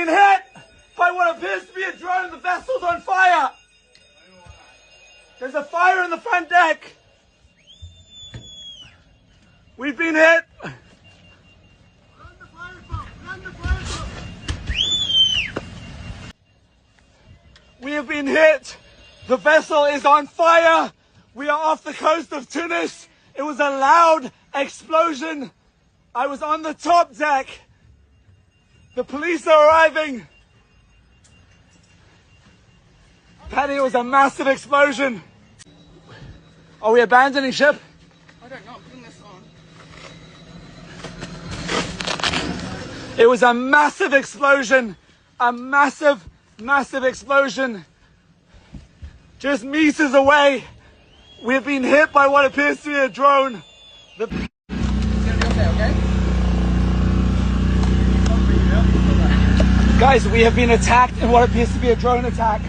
been hit by what appears to be a drone. The vessel's on fire. There's a fire in the front deck. We've been hit. We have been hit. The vessel is on fire. We are off the coast of Tunis. It was a loud explosion. I was on the top deck. The police are arriving. Paddy, it was a massive explosion. Are we abandoning ship? I don't know, bring this on. It was a massive explosion. A massive explosion. Just meters away. We've been hit by what appears to be a drone. It's gonna be okay? Guys, we have been attacked in what appears to be a drone attack.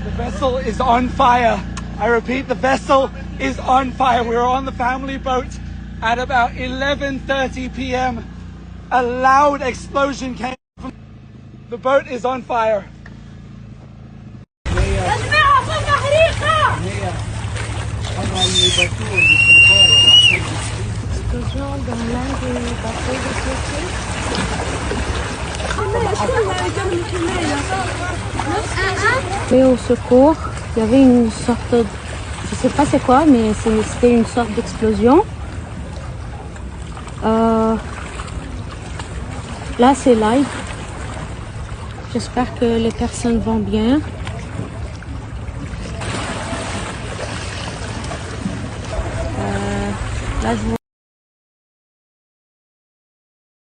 The vessel is on fire. I repeat, the vessel is on fire. We were on the family boat at about 11:30 p.m. A loud explosion came from the boat is on fire. Et au secours, il y avait une sorte de, je sais pas c'est quoi, mais c'était une sorte d'explosion. Là c'est live. J'espère que les personnes vont bien. Là je vois